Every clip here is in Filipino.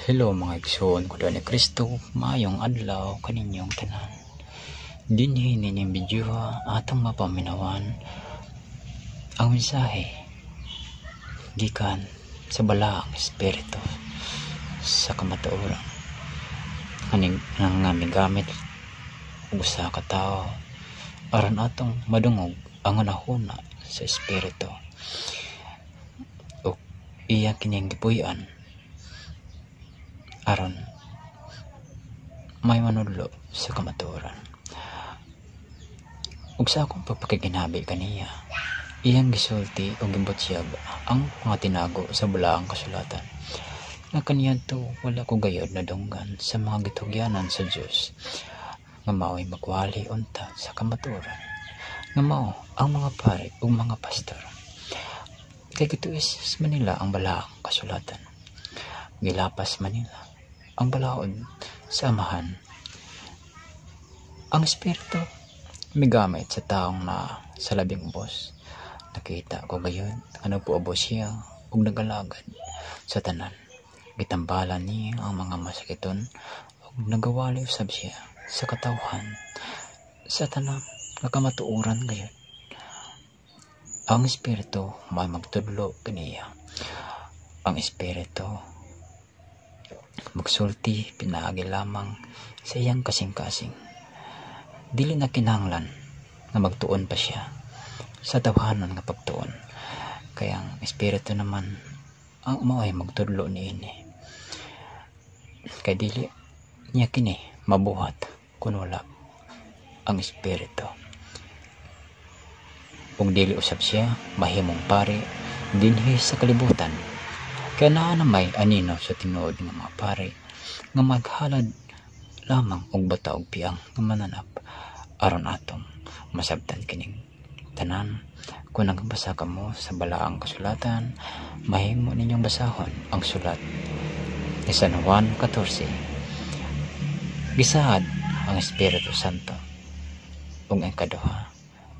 Hello mga igsoon, kuda ni Kristo, mayong adlaw kaninyong tanan. Dinhi nining video atong mapaminawan ang mensahe gikan sa balaang espiritu sa kamatuoran. Aning nga migamit usa ka tawo aron atong madungog ang nahuna sa espiritu. O iya kining gipuy-an aron may manudlo sa kamatuoran. Ug sa akong pagpakiginabi kaniya, iyang gisulti o gimbutyag ang mga tinago sa balaang kasulatan. Nga kaniadto wala ko gayod na dunggan sa mga gitugyanan sa Dios nga mao'y magwali unta sa kamatuoran. Nga mao ang mga pare ug mga pastor. Kay gituis sa Manila ang balaang kasulatan. Gilapas Manila ang balaod sa amahan. Ang espiritu migamit sa taong na sa labing ubos. Nakita ko gayon ano po ubos siya ug nagalagad sa tanan. Gitambalan niya ang mga masakiton ug nagawali usab siya sa katawhan sa tanan nga kamatuoran gayon. Ang espiritu may magtudlo kaniya. Ang espiritu magsulti pinaagi lamang sa iyang kasing-kasing. Dili na kinahanglan na magtuon pa siya sa tawhanon nga pagtuon. Kaya ang espiritu naman ang mao'y magtudlo niini. Kay dili niya kini mabuhat kun wala ang espiritu. Kung dili usab siya mahimong pare dinhi sa kalibutan. Kaya naa na may anino sa tinuod ng mga pare nga maghalad lamang og bata og piyang nga mananap aron atong masabtan kining tanan. Kung nagbasa ka mo sa balaang kasulatan, mahimo ninyong basahon ang sulat ni San Juan 14. Gisaad ang Espiritu Santo. Ug ang kaduha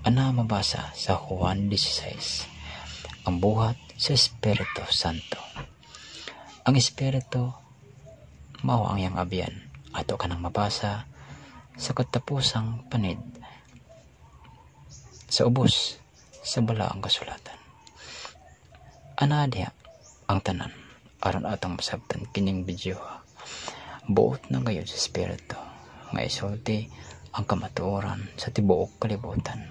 ana mabasa sa Juan 16. Ang buhat sa Espiritu Santo. Ang Espiritu mao ang iyang abyan ato kanang mabasa sa katapusang panid sa ubos sa balaang kasulatan. Ana diha ang tanan aron atong masabtan kining video. Buot na gayud sa Espiritu nga isulti ang kamatuoran sa tibuok kalibutan.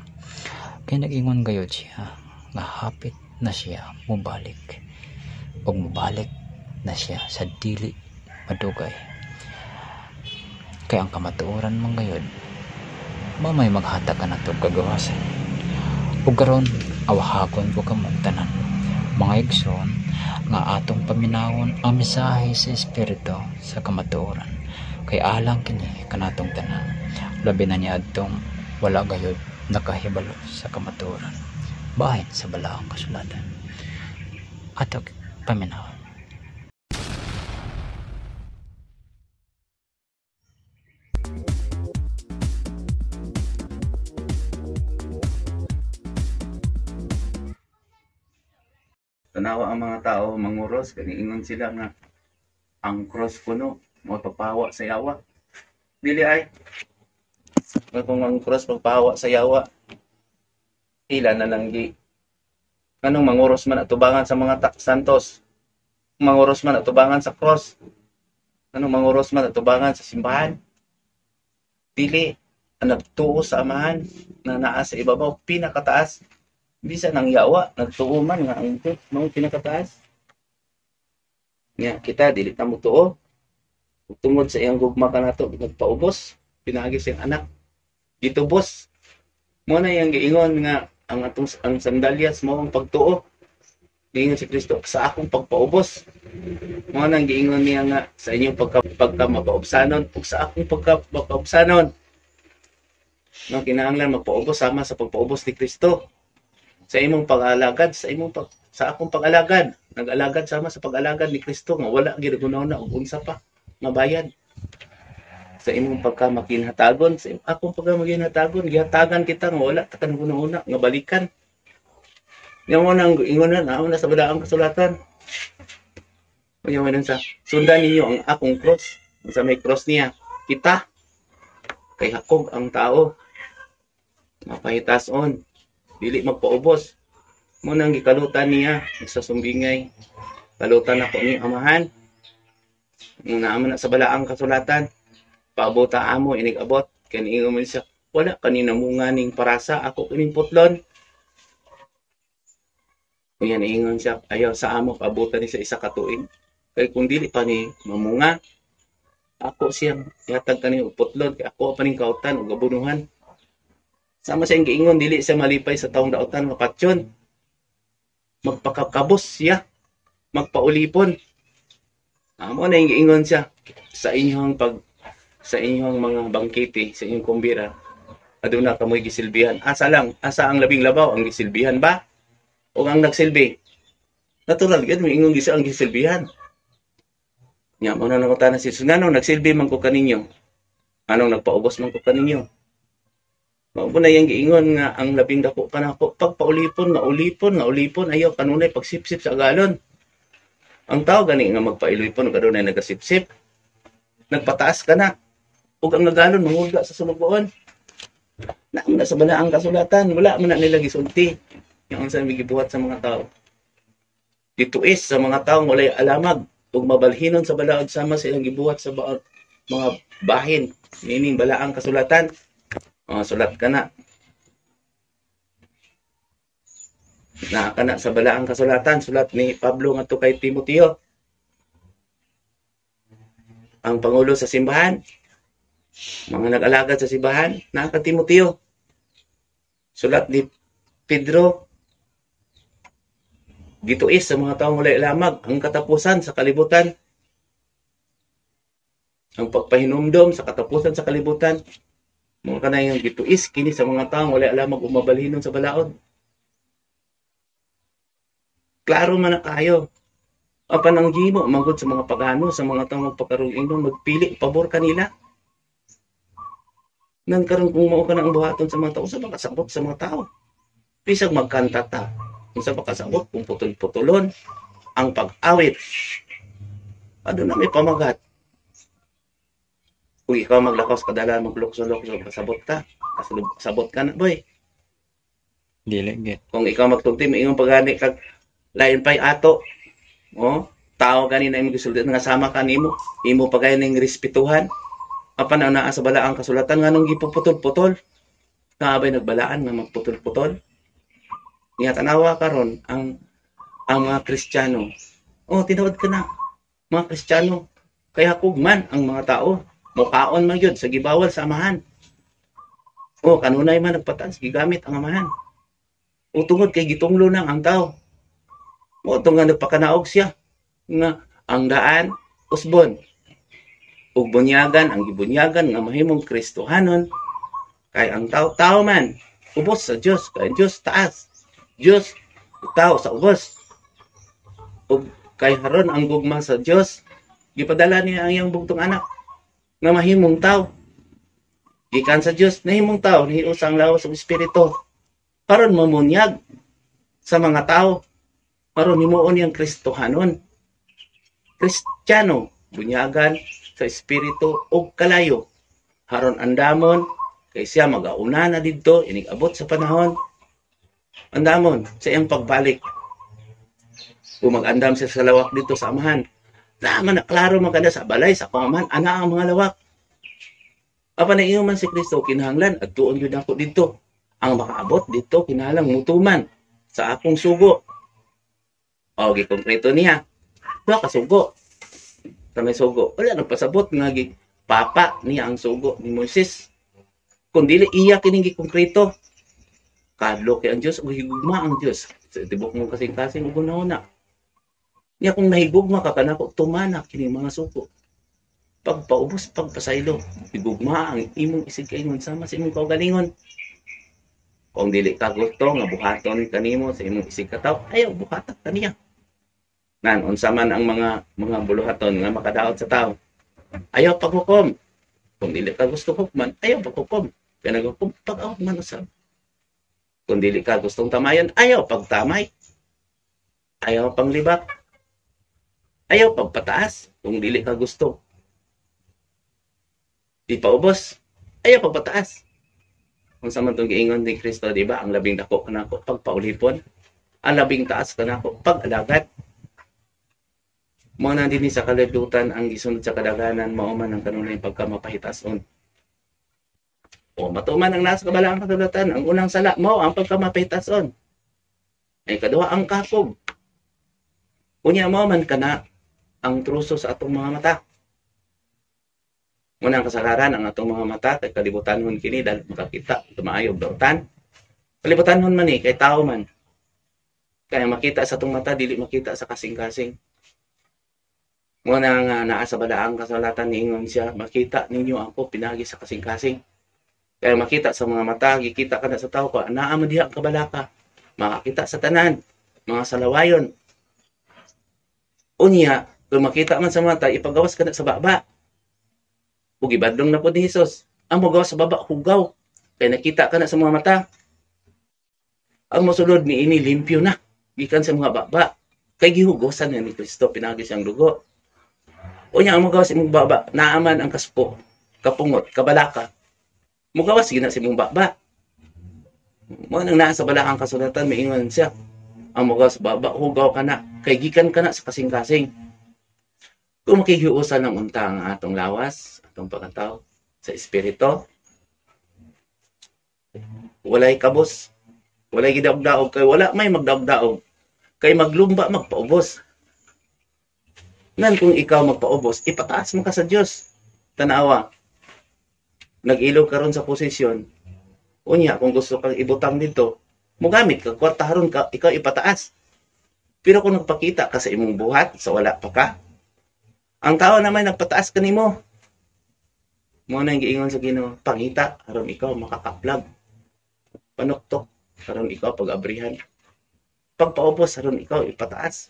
Kaya nag-ingon gayud siya nga hapit na siya mubalik o mubalik na siya sa dili madugay. Kaya ang kamatuoran man gayud mamay maghatag ka natong kagawasan. Ug karon awahakon ko kamong tanan mga igsoon nga atong paminawon ang mensahe sa espiritu sa kamatuoran. Kay alang kini kanatong tanan labi na niya adtong wala gayud nakahibalo sa kamatuoran bahin sa balaang kasulatan. Ato paminaw. Tanawa ang mga tao manguros kaniingon sila nga ang cross kuno mo papawa sa yawa. Dili ay kung ang cross pagpawa sa yawa ila na lang gi anong manguros man atubangan sa mga santos, manguros man atubangan sa cross, anong manguros man atubangan sa simbahan. Dili ang nagtuo sa amahan na naa sa ibabaw pinakataas. Bisa nang yawa nagtuo man nga ang ito mao pinakataas. Nga kita dili ta mo tuo tungod sa iyang gugma kanato nagpaubos pinaagi siyang anak gitubos. Mo na yang giingon nga ang atong ang sandalyas mao ang pagtuo. Giingon si Kristo sa akong pagpaubos. Mo nang giingon niya nga sa inyong pagka mapaubsanon ug sa akong pagka mapaubsanon. No kinahanglan magpaubos sama sa pagpaubos ni Kristo. Sa imong pag-alagad, sa akong pag-alagad, nag-alagad sama sa pag-alagad ni Kristo nga wala ginagunaw na og unsa pa mabayad. Sa imong pagkamakinhatagon, sa akong pagkamakinhatagon, gihatagan kita nga wala ta kanuna nga balikan. Yang unang ingon na sa balaang kasulatan. Unya man sa sundan ninyo ang akong cross. Sa may cross niya, kita kay hakog ang tao. Mapahitason, dili magpaubos. Mo nang gikalutan niya sa sumbingay. Kalutan ako ni amahan. Muna man na sa balaang kasulatan. Paabota amo inig abot kay niingon man siya. Wala kanina munga ning parasa ako kining putlon. Unya niingon siya ayaw sa amo paabota ni sa isa ka tuig. Kay kung dili pa ni mamunga ako siyang ihatag kani putlon kay ako pa ning kautan ug gabunuhan. Sama siyang giingon dili siya malipay sa taong daotan nga patyon. Magpakakabos siya, magpaulipon. Amo na yung giingon siya sa inyong mga bangkete, sa inyong kumbira. Aduna kamoy gisilbihan. Asa ang labing labaw ang gisilbihan ba? O ang nagsilbi? Natural gid may ingon gisa ang gisilbihan. Nya mo na nangutan si Sunano nagsilbi man ko kaninyo. Anong nagpaubos man ko kaninyo? Mao na yang giingon nga ang labing dako kanako pagpaulipon nga ulipon ayaw kanunay pagsipsip sa galon. Ang tao gani nga magpailipon kadunay nagasipsip. Nagpataas ka na. Ug ang nagalon mahulga sa sulugoon. Na sa balaang kasulatan wala man na nila gisulti. Yung unsa gibuhat sa mga tao. Dituis sa mga taong walay alamag ug mabalhinon sa balaod sama sa ilang gibuhat sa mga bahin. Meaning balaang kasulatan. Sulat ka na. Ka na sa balaang kasulatan. Sulat ni Pablo nga to kay Timoteo. Ang pangulo sa simbahan. Mga nag-alagad sa simbahan. Ka Timoteo. Sulat ni Pedro. Gituis sa mga taong walay lamag. Ang katapusan sa kalibutan. Ang pagpahinumdom sa katapusan sa kalibutan. Mga kanay yung gituis kini sa mga taong wala alamag umabalhinon sa balaod. Klaro man na kayo. Apan ang gimo magud sa mga pagano sa mga taong magpakaruing magpili pabor kanila. Nan karon kung mao ka nang buhaton sa mga tao sa makasabot sa mga tao. Bisag magkanta ta. Kung sa makasabot kung putol-putulon ang pag-awit. Aduna may pamagat. Kung ikaw maglakaw sa kadala, maglukso-lukso, kasabot ka. Kasabot ka na, boy. Dili gid. Kung ikaw magtugti, may iyong pagani kag lain pa'y ato. Tao kanina imong gisulti nga sama ka nimo. Imo pagay ning respetuhan. Apan ang naa sa balaang kasulatan nganong gipuputol-putol. Kaabay nagbalaan nga magputol-putol. Niya tanawa karon ang mga Kristiyano. Tinawad ka na. Mga Kristiyano. Kaya kugman ang mga tao. Mukaon man yun sa gibawal sa amahan. Kanunay man nagpataas, gigamit ang amahan. Tungod kay gitunglo nang ang tao. Itong nga nagpakanaog siya. Nga ang daan, usbon. Ug bunyagan, ang gibunyagan nga mahimong Kristohanon. Kay ang tao man, ubos sa Dios. Kay Dios taas. Dios, tao sa ubos. Ug kay haron ang gugma sa Dios, gipadala niya ang iyang bugtong anak. Nga mahimong tao. Gikan sa Dios nahimong tao, nahiusa ang lawas ng espiritu. Karon mamunyag sa mga tao. Karon himuon yang Kristohanon. Kristiyano, bunyagan sa espiritu ug kalayo. Haron andamon kay siya mag-auna na didto inig abot sa panahon. Andamon sa iyang pagbalik. Kung mag-andam siya sa lawak dito sa amahan. Naman na klaro maganda sa balay sa pamaman ana ang mga lawak. Apa na iyo man si Kristo kinahanglan at tuon yun ako dito. Ang makaabot dito kinahanglang mutuman sa akong sugo. Konkreto niya. Ka sugo. Sa may sugo. Wala nagpasabot nga papa niya ang sugo ni Moises. Kung dili iya kining konkreto. Kadlo kay ang Dios ug higugma ang Dios. Sa tibok mo kasing-kasing ug una. Niya kung nahigugma ka kanako tumanak kini mga suko. Pagpaubos, pagpasaylo, higugma ang imong isig kaingon sama sa imong kaugalingon. Kung dili ka gusto nga buhaton kanimo sa imong isig kataw, ayaw buhatak kaniya. Unsa man ang mga buluhaton nga makadaot sa tao. Ayaw paghukom. Kung dili ka gusto hukman, ayaw paghukom. Kaya naghukom pag-awat man usab. Kung dili ka gustong tamayan, ayaw pagtamay. Ayaw panglibak. Ayaw pagpataas kung dili ka gusto. Ipaubos. Ayaw pagpataas. Kung sa man itong giingon ni Kristo, di ba? Ang labing dako kanako pagpaulipon. Ang labing taas kanako pag-alagad. Mo na din sa kalibutan ang gisunod sa kadaghanan mao man ang kanunay pagkamapahitason. O matuman ang nasa kabalaang kasulatan, ang unang sala mao ang pagkamapahitason. Ay kaduha ang kakog. Unya mao man kana ang truso sa atong mga mata. Unang kasagaran ang atong mga mata kay kalibutanhon kini dahil makakita tumaayog dautan. Kalibutanhon man ni kay tao man. Kaya makita sa atong mata dili makita sa kasing-kasing. Muna nga naa sa balaang kasulatan niingon siya, makita ninyo ako pinagi sa kasing-kasing. Kaya makita sa mga mata, gikita ka na sa tao ko, naa man diha ang kabalaka. Makakita sa tanan, mga salawayon. Unya, kung makita man sa mata, ipagawas ka na sa baba. Ug ibadlong na po ni Jesus. Ang magawas sa baba, hugaw. Kaya nakita ka na sa mga mata. Ang mosulod ni ini, limpyo na. Gikan sa mga baba. Kay gihugosan na ni Kristo, pinagi siyang dugo. Unya, ang magawas sa imong baba, naaman ang kaspo, kapungot, kabalaka. Mugawas gina sa imong baba. Mo nang naa sa balaang kasulatan, maingon siya. Ang magawas sa baba, hugaw ka na. Kay gikan ka na sa kasing-kasing. Kung makihiusan ng unta ang atong lawas, atong pagkatao, sa espiritu, walay kabos, walay gidaog-daog, kay wala may magdaog-daog, kay maglumba, magpaubos. Nan kung ikaw magpaubos, ipataas mo ka sa Diyos. Tanawa, nag-ilog ka ron sa posisyon, unya, kung gusto kang ibutang dito, mugamit ka, kwarta haron ka, ikaw ipataas. Pero kung nagpakita ka sa imong buhat, sa wala pa ka, ang tao naman nagpataas ka nimo. Mo na yung giingon sa Ginoo, pangita, aron ikaw makakaplag. Panuktok, aron ikaw pag-abrihan. Pagpaubos, aron ikaw ipataas.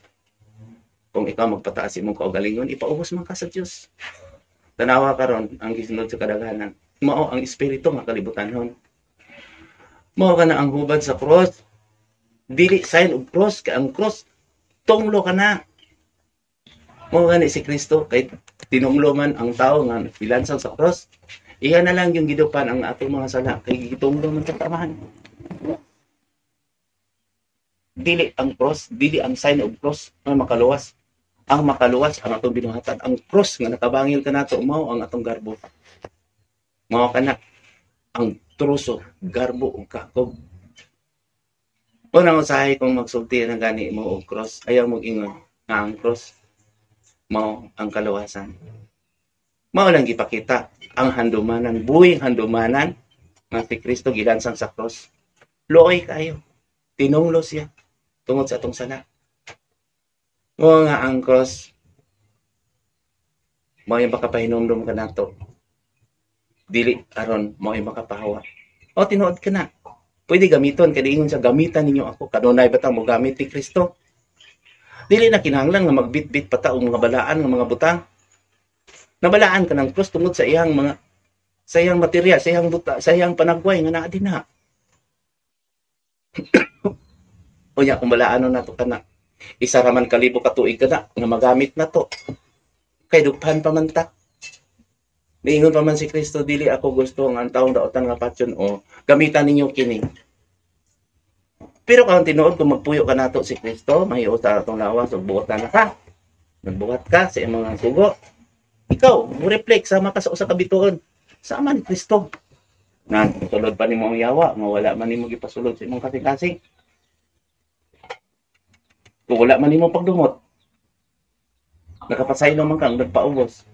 Kung ikaw magpataas imong kaugalingon, ipaubos man ka sa Dios. Tanawa karon ang gisunod sa kadaghanan. Mao ang espiritu nga kalibutanhon. Mao kana ang hubad sa cross. Dili sign of cross, kay ang cross tunglo ka na. Mao gani si Kristo kay tinumlo man ang tao nga pilansang sa cross. Iyan na lang yung gidupan ang atong mga sala kay gitunglo man sa tamahan. Dili ang cross, dili ang sign of cross nga makaluwas. Ang makaluwas ang atong binuhatan. Ang cross nga nakabangil ka nato mao ang atong garbo. Mao kana ang truso, garbo ug kakog. Unang usahay kung magsulti na gani mo og cross, ayaw mo ingon nga ang cross mao ang kaluwasan. Mao lang gipakita ang handumanan, buhing handumanan nga si Kristo gilansang sa cross. Luoy kayo. Tinunglo siya tungod sa atong sala. Mao nga ang cross mao yung makapahinumdum ka nato. Dili aron mao yung makapahawa. O tinuod ka na. Pwede gamiton, kaya ingon siya, gamitan ninyo ako. Kanunay ba mo gamit ni Kristo? Dili na kinahanglan nga magbit-bit pa ta og mga balaan ng mga butang. Nabalaan ka ng cross tungod sa iyang mga sa iyang material, sa iyang buta, sa iyang panagway nga naa din na. Unya kung balaan na to kana. Isa ra man kalibo ka tuig kana nga magamit na to. Kay dughan pa man ta. Niingon pa man si Kristo, dili ako gusto nga ang taong daotan nga patyon o gamitan ninyo kini. Pero kung tinuod kung magpuyo ka nato si Kristo, mahiyo sa atong lawas ug buotan na ka. Nagbuhat ka sa imong mga sugo. Ikaw, mo reflect sama ka sa usa ka bituon. Sama ni Kristo. Na sulod pa nimo ang yawa, nga wala man nimo gipasulod sa imong kasing-kasing. Kung wala man nimo pagdumot, nakapasaylo man kang nagpaubos.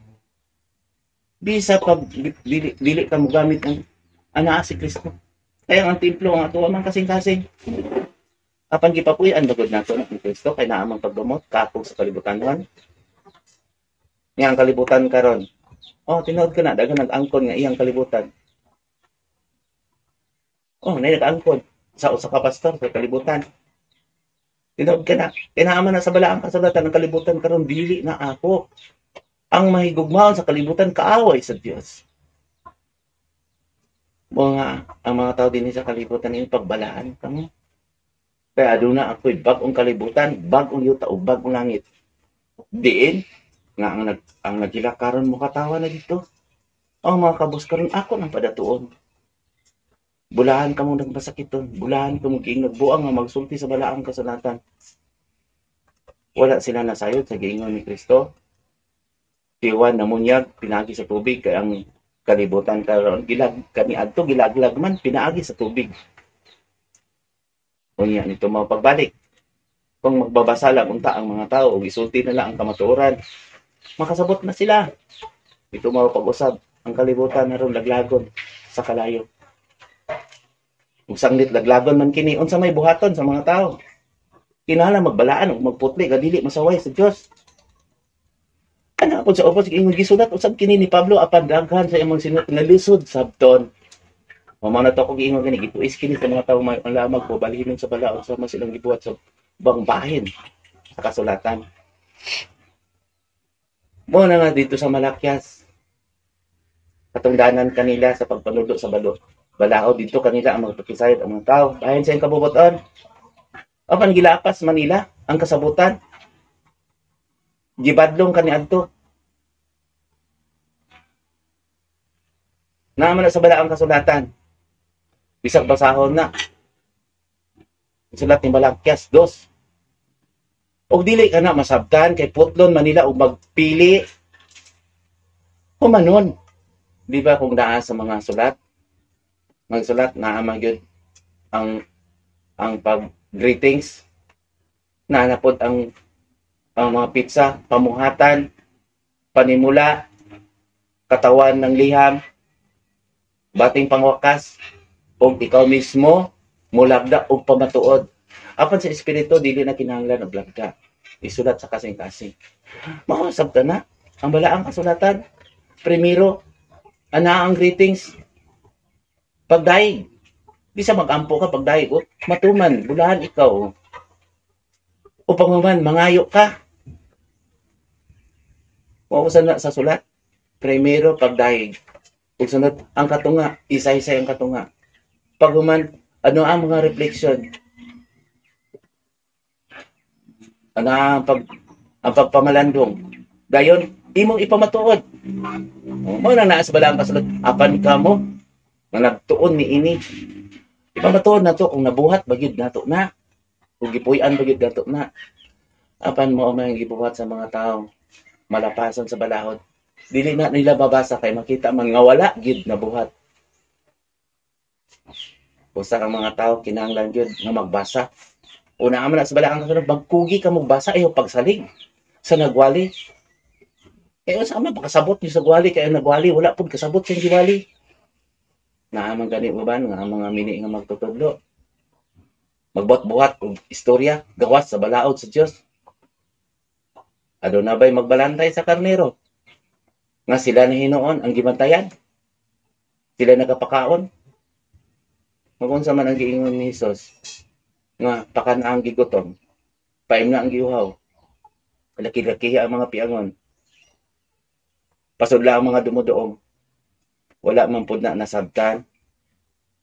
Bisa pag dili ka mo gamit ang anaa si Kristo. Kaya ang templo nga tuwa man kasing-kasing. Apan gipapuy-an bagod nato ni Kristo kay naa man pagdumot kapog sa kalibutan. Nga ang kalibutan karon. Oh, tinuod ka na daghang nag-angkon nga iyang kalibutan. Oh, nay nag-angkon sa usa ka pastor sa kalibutan. Tinuod ka na. Kinaaman na sa balaang kasulatan ng kalibutan karon dili na ako. Ang mahigugmaon sa kalibutan kaaway sa Dios. Mga ang mga tao din sa kalibutan yung pagbalaan kamo. Kaya aduna ako'y bagong kalibutan, bagong yuta o bagong langit. Diin nga ang nagilakaron mo katawa na dito. Ang mga kabus karon ako nang padatuon. Bulahan ka mo ng masakiton, bulahan ka mo giingog buang nga magsulti sa balaang kasulatan. Wala sila nasayod sa giingon ni Kristo. Tiwan na munyag, pinagi sa tubig, kaya ang kalibutan karon kaniadto gilaglag man, pinaagi sa tubig. Unya nito mga pagbalik. Kung magbabasa lang unta ang mga tao, isulti na lang ang kamatuoran, makasabot na sila. Ito mga pag-usab, ang kalibutan na ron laglagon sa kalayo. Kung sanglit laglagon man kini, unsa may buhaton sa mga tao. Kinahanglan magbalaan ug magputli kadili masaway sa Dios. Ana po sa upos ingon gisulat usab kini ni Pablo apan daghan sa imong sinut nga lisod sabton. Mao na to ko giingon kani gituis kini sa mga tawo may lamag po balhinon sa balaod sa silang gibuhat sa bangbahin sa kasulatan. Mo na nga dito sa Malakyas. Katungdanan kanila sa pagpanudo sa balaod dito kanila ang magpakisayod ang mga tao. Bahin sa kabubuton. Apan gilapas Manila ang kasabutan. Gibadlong kaniadto. Naman na sa balaang kasulatan. Bisag basahon na. Sulat ni Malakyas 2. Og dili ka na masabtan kay putlon Manila og magpili. Kumanon. Di ba kung naa sa mga sulat? Magsulat na magyud ang pag greetings na napod ang mga pizza, pamuhatan, panimula, katawan ng liham, bating pangwakas, o ikaw mismo, mulagda o pamatuod. Apan sa espiritu, dili na kinahanglan og lagda. Isulat sa kasing-kasing. Mausap ka na. Ang balaang kasulatan. Primero, ana ang greetings. Pagdaig. Di sa mag-ampo ka pagdaig. O, matuman, bulahan ikaw. O panguman, mangayo ka. Mausan na sa sulat. Primero, pagdaig. Ug sunod, ang katunga. Isa-isa ang katunga. Paghuman, ano ang mga reflection? Ano ang pagpamalandong? Gayon, imong ipamatuod. Mo na naa sa balaang kasulot. Apan ka mo, nga nagtuon ni ini. Ipamatuod na to kung nabuhat, bagyod na to na. Kung gipuy-an, bagyod na to na. Apan mo ang gibuhat sa mga tao. Malapasan sa balahod. Dili na nila babasa kay makita man nga wala gid na buhat. Usa ka mga tao kinahanglan gyud nga magbasa. Una man na sa balaang kasulot, magkugi ka magbasa ayo pagsalig sa nagwali. Kaya sa man pakasabot niyo sa gwali kay nagwali wala pud kasabot sa giwali. Naaman gani mo ba nga ang mga mini nga magtutudlo. Magbuhat-buhat og istorya gawas sa balaod sa Dios. Aduna ba'y magbalantay sa karnero? Nga sila na hinuon ang gibantayan. Sila nagapakaon. Magunsa man ang giingon ni Jesus nga pakan ang gigutom. Paim na ang giuhaw. Laki-laki ang mga piangon. Pasudla ang mga dumudoong. Wala man pud na nasabtan.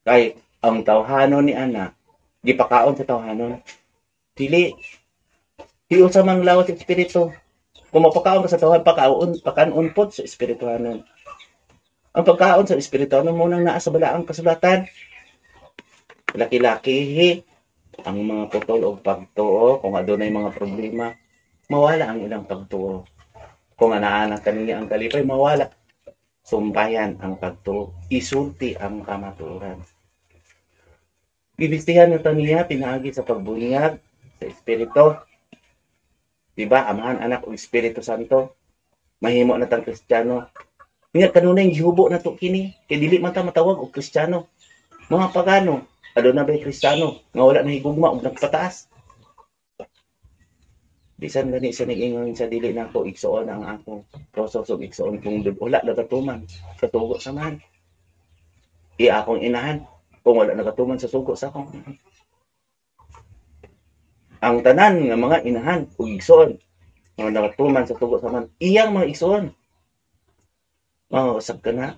Kay ang tawhanon ni ana gipakaon sa tawhanon. Dili. Hiyo sa mang lawas sa espiritu. Kung mapakaon ka sa tawhan, pakaon pod sa espirituhanon. Ang pagkaon sa espirituhanon munang naa sa balaang kasulatan. Laki-laki ang mga putol o pagtuo, kung adunay mga problema, mawala ang ilang pagtuo. Kung anaanak kaniya ang kalipay, mawala. Sumbayan ang pagtuo. Isulti ang kamatuoran. Bibistihan nito niya, pinaagi sa pagbunyag, sa espiritu. Diba, Amahan, Anak, o Espiritu Santo. Mahimo na tang Kristiyano. Nga kanunay gihubo na to kini. Kaya dili man ta matawag og Kristiyano. Mga pagano, aduna ba'y Kristiyano nga wala na higugma og nagpataas. Bisan gani sa nag-ingon sa dili na ako igsuon ang ako. Prosos og igsuon kung wala nagatuman sa tugo sa man. Akong inahan kung wala nagatuman sa sugo sa akong. Ang tanan nga mga inahan ug igsuon nga nagatuman sa tugo sa man, iyang mga igsuon. Usab ka na.